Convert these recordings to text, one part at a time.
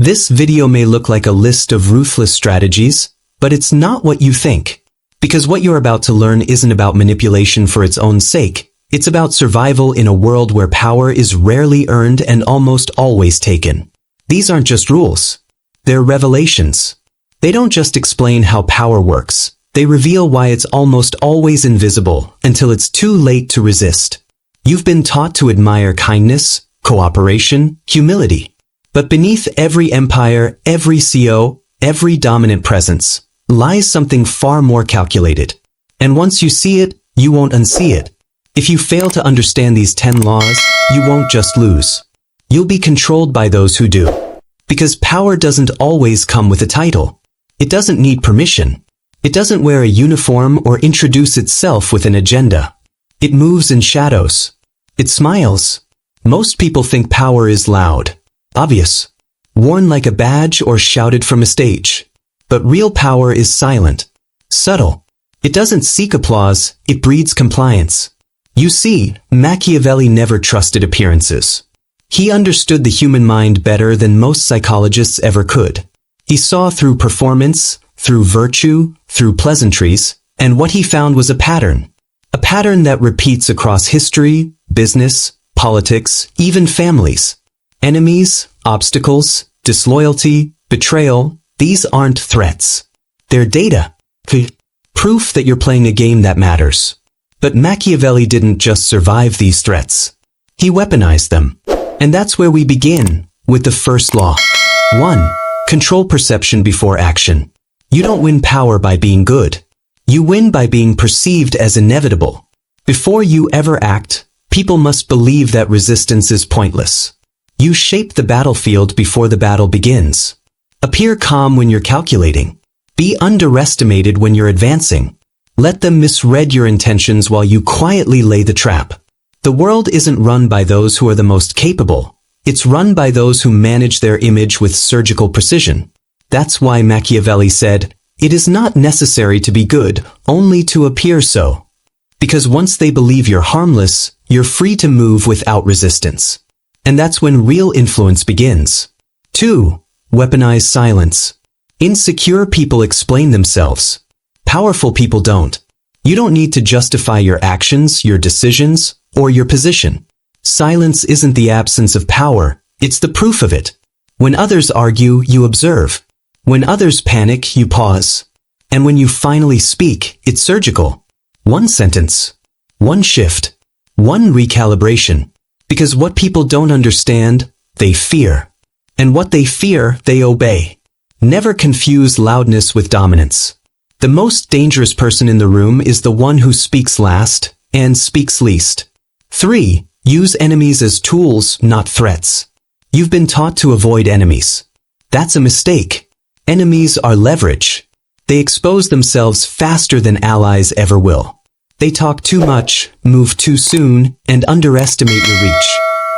This video may look like a list of ruthless strategies, but it's not what you think. Because what you're about to learn isn't about manipulation for its own sake. It's about survival in a world where power is rarely earned and almost always taken. These aren't just rules. They're revelations. They don't just explain how power works. They reveal why it's almost always invisible until it's too late to resist. You've been taught to admire kindness, cooperation, humility. But beneath every empire, every CO, every dominant presence, lies something far more calculated. And once you see it, you won't unsee it. If you fail to understand these 10 laws, you won't just lose. You'll be controlled by those who do. Because power doesn't always come with a title. It doesn't need permission. It doesn't wear a uniform or introduce itself with an agenda. It moves in shadows. It smiles. Most people think power is loud, obvious, worn like a badge or shouted from a stage. But real power is silent, subtle. It doesn't seek applause, it breeds compliance. You see, Machiavelli never trusted appearances. He understood the human mind better than most psychologists ever could. He saw through performance, through virtue, through pleasantries, and what he found was a pattern. A pattern that repeats across history, business, politics, even families. Enemies, obstacles, disloyalty, betrayal, these aren't threats. They're data. Proof that you're playing a game that matters. But Machiavelli didn't just survive these threats. He weaponized them. And that's where we begin, with the first law. 1. Control perception before action. You don't win power by being good. You win by being perceived as inevitable. Before you ever act, people must believe that resistance is pointless. You shape the battlefield before the battle begins. Appear calm when you're calculating. Be underestimated when you're advancing. Let them misread your intentions while you quietly lay the trap. The world isn't run by those who are the most capable. It's run by those who manage their image with surgical precision. That's why Machiavelli said, "It is not necessary to be good, only to appear so." Because once they believe you're harmless, you're free to move without resistance. And that's when real influence begins. 2. Weaponize silence. Insecure people explain themselves. Powerful people don't. You don't need to justify your actions, your decisions, or your position. Silence isn't the absence of power, it's the proof of it. When others argue, you observe. When others panic, you pause. And when you finally speak, it's surgical. One sentence. One shift. One recalibration. Because what people don't understand, they fear. And what they fear, they obey. Never confuse loudness with dominance. The most dangerous person in the room is the one who speaks last and speaks least. 3. Use enemies as tools, not threats. You've been taught to avoid enemies. That's a mistake. Enemies are leverage. They expose themselves faster than allies ever will. They talk too much, move too soon, and underestimate your reach.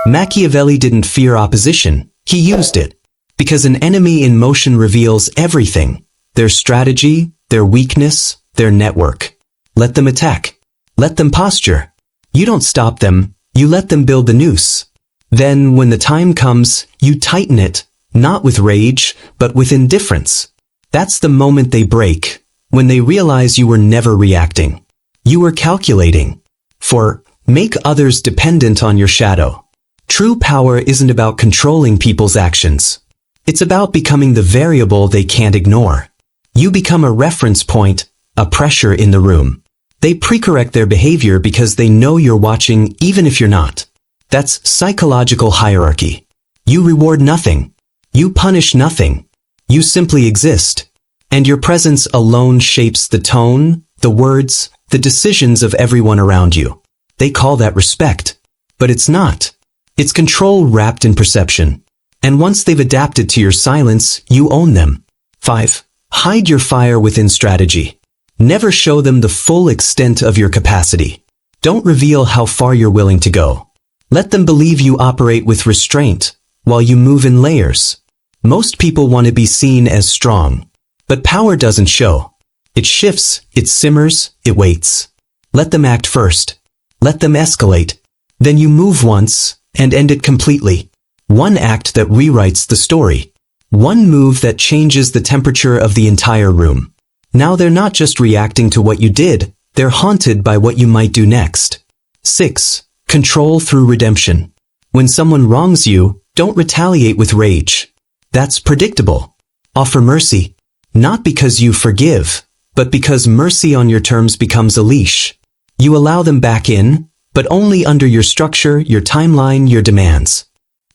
Machiavelli didn't fear opposition. He used it. Because an enemy in motion reveals everything. Their strategy, their weakness, their network. Let them attack. Let them posture. You don't stop them, you let them build the noose. Then, when the time comes, you tighten it, not with rage, but with indifference. That's the moment they break, when they realize you were never reacting. You were calculating. For, make others dependent on your shadow. True power isn't about controlling people's actions. It's about becoming the variable they can't ignore. You become a reference point, a pressure in the room. They pre-correct their behavior because they know you're watching even if you're not. That's psychological hierarchy. You reward nothing. You punish nothing. You simply exist. And your presence alone shapes the tone, the words, the decisions of everyone around you. They call that respect. But it's not. It's control wrapped in perception. And once they've adapted to your silence, you own them. 5. Hide your fire within strategy. Never show them the full extent of your capacity. Don't reveal how far you're willing to go. Let them believe you operate with restraint, while you move in layers. Most people want to be seen as strong. But power doesn't show. It shifts, it simmers, it waits. Let them act first. Let them escalate. Then you move once, and end it completely. One act that rewrites the story. One move that changes the temperature of the entire room. Now they're not just reacting to what you did, they're haunted by what you might do next. 6. Control through redemption. When someone wrongs you, don't retaliate with rage. That's predictable. Offer mercy. Not because you forgive, but because mercy on your terms becomes a leash. You allow them back in, but only under your structure, your timeline, your demands.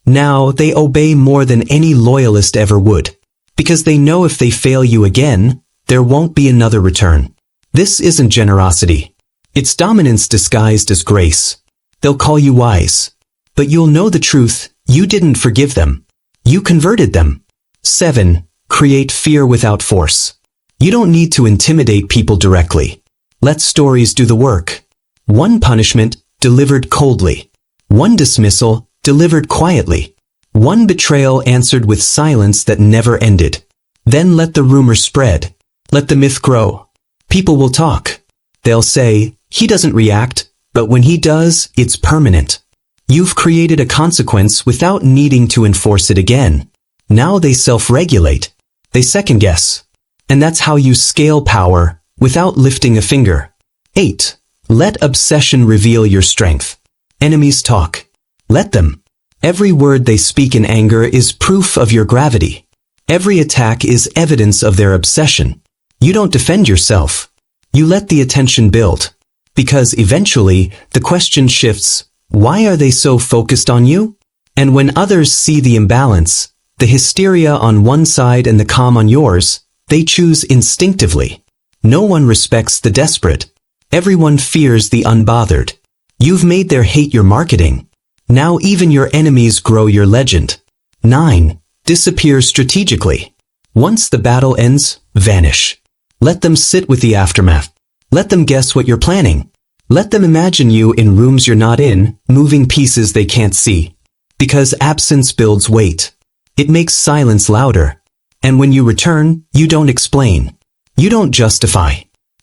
Now they obey more than any loyalist ever would, because they know if they fail you again, there won't be another return. This isn't generosity. It's dominance disguised as grace. They'll call you wise, but you'll know the truth, you didn't forgive them. You converted them. 7. Create fear without force. You don't need to intimidate people directly. Let stories do the work. One punishment, delivered coldly. One dismissal, delivered quietly. One betrayal answered with silence that never ended. Then let the rumor spread. Let the myth grow. People will talk. They'll say, he doesn't react, but when he does, it's permanent. You've created a consequence without needing to enforce it again. Now they self-regulate. They second-guess. And that's how you scale power without lifting a finger. 8. Let obsession reveal your strength. Enemies talk. Let them. Every word they speak in anger is proof of your gravity. Every attack is evidence of their obsession. You don't defend yourself. You let the attention build. Because eventually, the question shifts, why are they so focused on you? And when others see the imbalance, the hysteria on one side and the calm on yours, they choose instinctively. No one respects the desperate. Everyone fears the unbothered. You've made their hate your marketing. Now even your enemies grow your legend. 9. Disappear strategically. Once the battle ends, vanish. Let them sit with the aftermath. Let them guess what you're planning. Let them imagine you in rooms you're not in, moving pieces they can't see. Because absence builds weight. It makes silence louder. And when you return, you don't explain. You don't justify.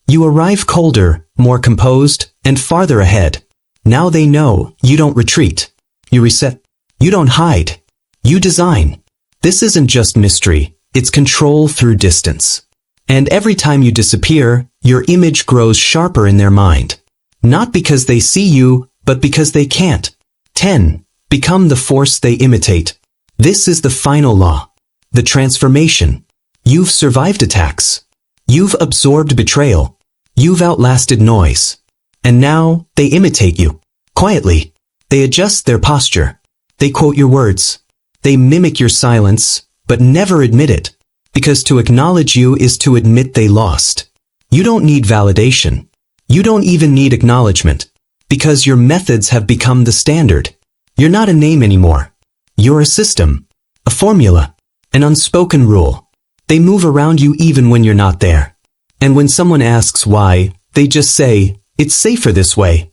You arrive colder, more composed, and farther ahead. Now they know you don't retreat. You reset. You don't hide. You design. This isn't just mystery, it's control through distance. And every time you disappear, your image grows sharper in their mind. Not because they see you, but because they can't. 10. Become the force they imitate. This is the final law. The transformation. You've survived attacks. You've absorbed betrayal. You've outlasted noise. And now, they imitate you. Quietly. They adjust their posture. They quote your words. They mimic your silence, but never admit it. Because to acknowledge you is to admit they lost. You don't need validation. You don't even need acknowledgement. Because your methods have become the standard. You're not a name anymore. You're a system. A formula. An unspoken rule. They move around you even when you're not there. And when someone asks why, they just say, it's safer this way.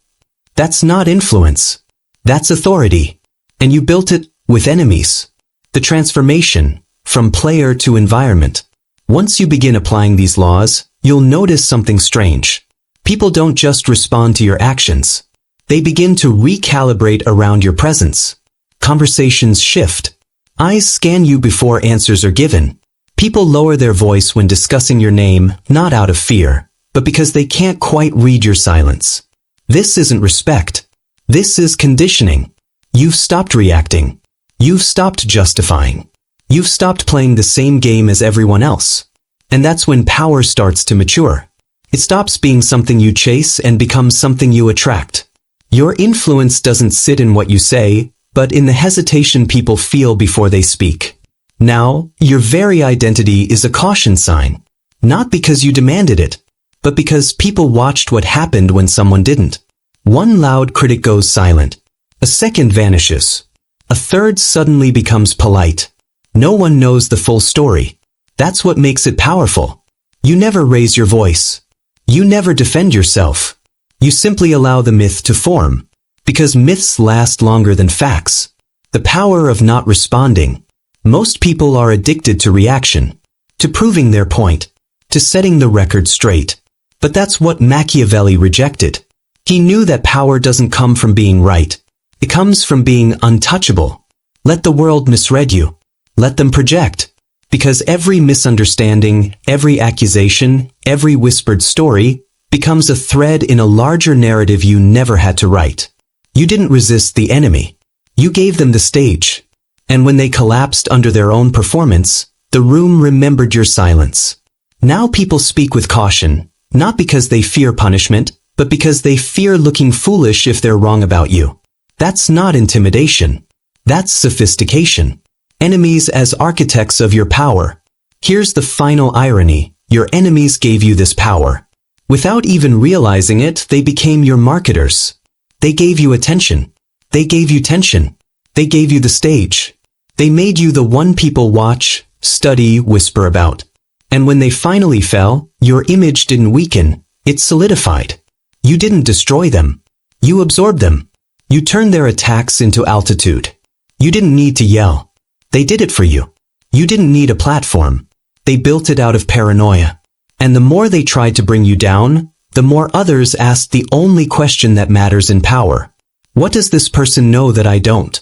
That's not influence. That's authority. And you built it with enemies. The transformation, from player to environment. Once you begin applying these laws, you'll notice something strange. People don't just respond to your actions. They begin to recalibrate around your presence. Conversations shift. Eyes scan you before answers are given. People lower their voice when discussing your name, not out of fear, but because they can't quite read your silence. This isn't respect. This is conditioning. You've stopped reacting. You've stopped justifying. You've stopped playing the same game as everyone else. And that's when power starts to mature. It stops being something you chase and becomes something you attract. Your influence doesn't sit in what you say, but in the hesitation people feel before they speak. Now, your very identity is a caution sign. Not because you demanded it, but because people watched what happened when someone didn't. One loud critic goes silent. A second vanishes. A third suddenly becomes polite. No one knows the full story. That's what makes it powerful. You never raise your voice. You never defend yourself. You simply allow the myth to form. Because myths last longer than facts. The power of not responding. Most people are addicted to reaction. To proving their point. To setting the record straight. But that's what Machiavelli rejected. He knew that power doesn't come from being right. It comes from being untouchable. Let the world misread you. Let them project. Because every misunderstanding, every accusation, every whispered story becomes a thread in a larger narrative you never had to write. You didn't resist the enemy. You gave them the stage. And when they collapsed under their own performance, the room remembered your silence. Now people speak with caution, not because they fear punishment, but because they fear looking foolish if they're wrong about you. That's not intimidation. That's sophistication. Enemies as architects of your power. Here's the final irony. Your enemies gave you this power. Without even realizing it, they became your marketers. They gave you attention. They gave you tension. They gave you the stage. They made you the one people watch, study, whisper about. And when they finally fell, your image didn't weaken, it solidified. You didn't destroy them. You absorbed them. You turned their attacks into altitude. You didn't need to yell. They did it for you. You didn't need a platform. They built it out of paranoia. And the more they tried to bring you down, the more others asked the only question that matters in power. What does this person know that I don't?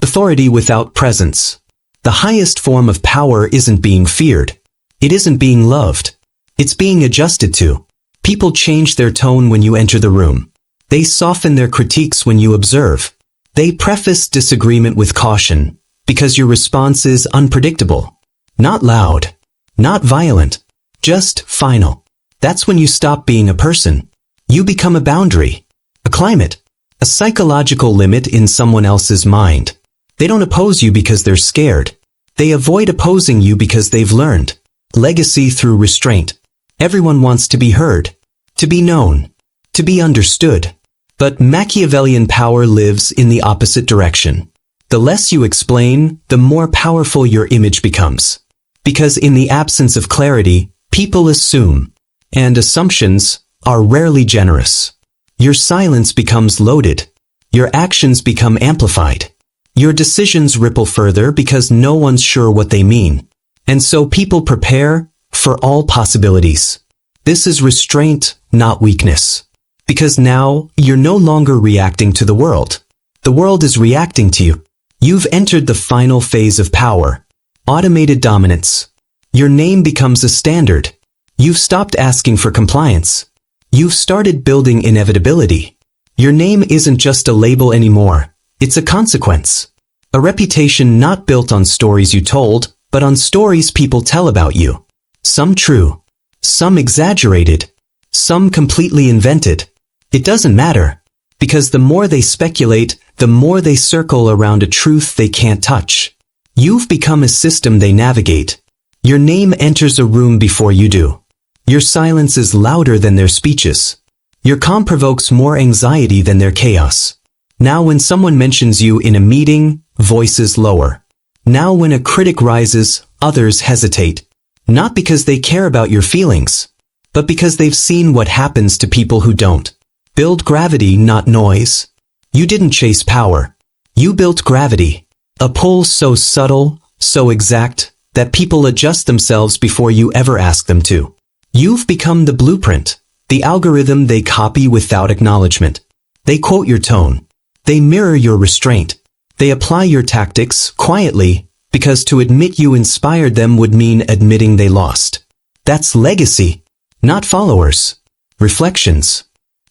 Authority without presence. The highest form of power isn't being feared. It isn't being loved. It's being adjusted to. People change their tone when you enter the room. They soften their critiques when you observe. They preface disagreement with caution, because your response is unpredictable. Not loud. Not violent. Just final. That's when you stop being a person. You become a boundary. A climate. A psychological limit in someone else's mind. They don't oppose you because they're scared. They avoid opposing you because they've learned. Legacy through restraint. Everyone wants to be heard. To be known. To be understood. But Machiavellian power lives in the opposite direction. The less you explain, the more powerful your image becomes. Because in the absence of clarity, people assume. And assumptions are rarely generous. Your silence becomes loaded. Your actions become amplified. Your decisions ripple further because no one's sure what they mean. And so people prepare for all possibilities. This is restraint, not weakness. Because now, you're no longer reacting to the world. The world is reacting to you. You've entered the final phase of power. Automated dominance. Your name becomes a standard. You've stopped asking for compliance. You've started building inevitability. Your name isn't just a label anymore. It's a consequence. A reputation not built on stories you told, but on stories people tell about you. Some true. Some exaggerated. Some completely invented. It doesn't matter. Because the more they speculate, the more they circle around a truth they can't touch. You've become a system they navigate. Your name enters a room before you do. Your silence is louder than their speeches. Your calm provokes more anxiety than their chaos. Now when someone mentions you in a meeting, voices lower. Now when a critic rises, others hesitate. Not because they care about your feelings, but because they've seen what happens to people who don't. Build gravity, not noise. You didn't chase power. You built gravity. A pull so subtle, so exact, that people adjust themselves before you ever ask them to. You've become the blueprint, the algorithm they copy without acknowledgement. They quote your tone. They mirror your restraint. They apply your tactics quietly, because to admit you inspired them would mean admitting they lost. That's legacy, not followers. Reflections.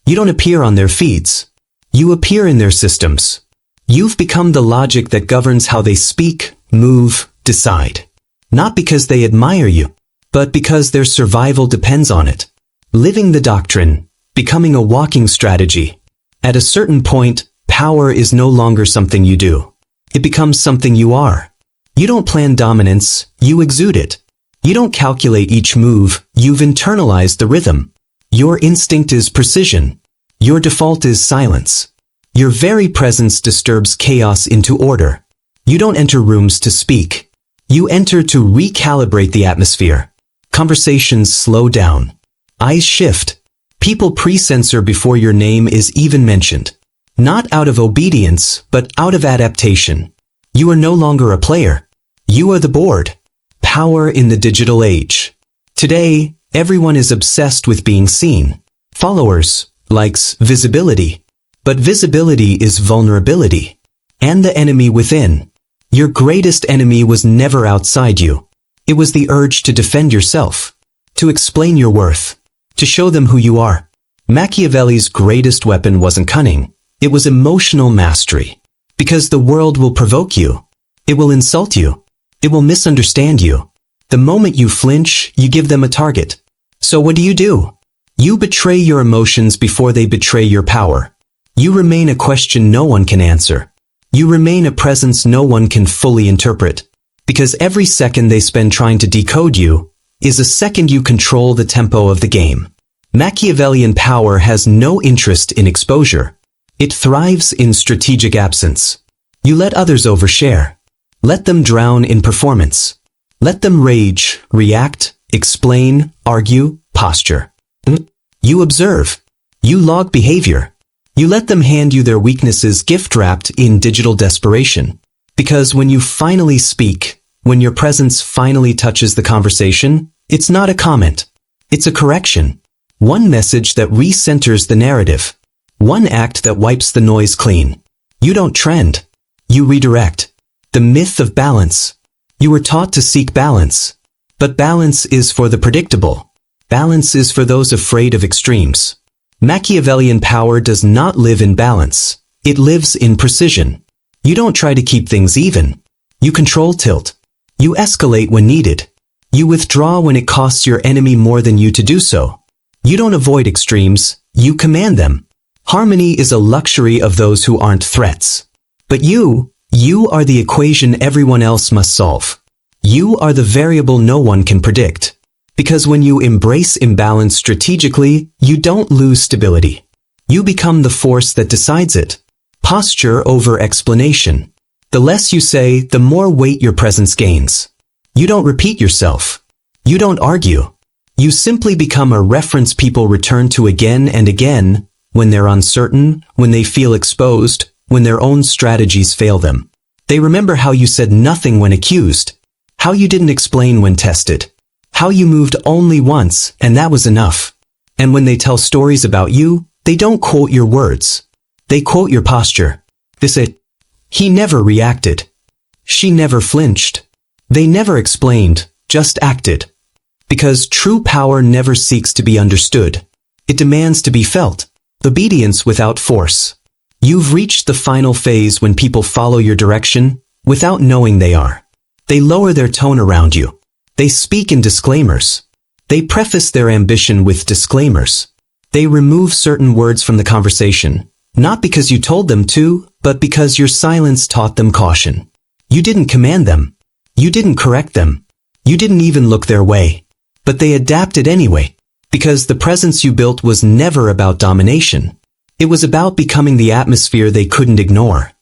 You don't appear on their feeds. You appear in their systems. You've become the logic that governs how they speak, move, decide. Not because they admire you, but because their survival depends on it. Living the doctrine, becoming a walking strategy. At a certain point, power is no longer something you do. It becomes something you are. You don't plan dominance, you exude it. You don't calculate each move, you've internalized the rhythm. Your instinct is precision. Your default is silence. Your very presence disturbs chaos into order. You don't enter rooms to speak. You enter to recalibrate the atmosphere. Conversations slow down. Eyes shift. People pre-censor before your name is even mentioned. Not out of obedience, but out of adaptation. You are no longer a player. You are the board. Power in the digital age. Today, everyone is obsessed with being seen. Followers, likes, visibility. But visibility is vulnerability. And the enemy within. Your greatest enemy was never outside you. It was the urge to defend yourself, to explain your worth, to show them who you are. Machiavelli's greatest weapon wasn't cunning. It was emotional mastery. Because the world will provoke you. It will insult you. It will misunderstand you. The moment you flinch, you give them a target. So what do? You betray your emotions before they betray your power. You remain a question no one can answer. You remain a presence no one can fully interpret. Because every second they spend trying to decode you is a second you control the tempo of the game. Machiavellian power has no interest in exposure. It thrives in strategic absence. You let others overshare. Let them drown in performance. Let them rage, react, explain, argue, posture. You observe. You log behavior. You let them hand you their weaknesses gift-wrapped in digital desperation. Because when you finally speak, when your presence finally touches the conversation, it's not a comment. It's a correction. One message that recenters the narrative. One act that wipes the noise clean. You don't trend. You redirect. The myth of balance. You were taught to seek balance. But balance is for the predictable. Balance is for those afraid of extremes. Machiavellian power does not live in balance. It lives in precision. You don't try to keep things even. You control tilt. You escalate when needed. You withdraw when it costs your enemy more than you to do so. You don't avoid extremes. You command them. Harmony is a luxury of those who aren't threats. But you are the equation everyone else must solve. You are the variable no one can predict. Because when you embrace imbalance strategically, you don't lose stability. You become the force that decides it. Posture over explanation. The less you say, the more weight your presence gains. You don't repeat yourself. You don't argue. You simply become a reference people return to again and again, when they're uncertain, when they feel exposed, when their own strategies fail them. They remember how you said nothing when accused, how you didn't explain when tested, how you moved only once, and that was enough. And when they tell stories about you, they don't quote your words. They quote your posture. They say, he never reacted. She never flinched. They never explained, just acted. Because true power never seeks to be understood. It demands to be felt. Obedience without force. You've reached the final phase when people follow your direction without knowing they are. They lower their tone around you. They speak in disclaimers. They preface their ambition with disclaimers. They remove certain words from the conversation, not because you told them to, but because your silence taught them caution. You didn't command them. You didn't correct them. You didn't even look their way. But they adapted anyway, because the presence you built was never about domination. It was about becoming the atmosphere they couldn't ignore.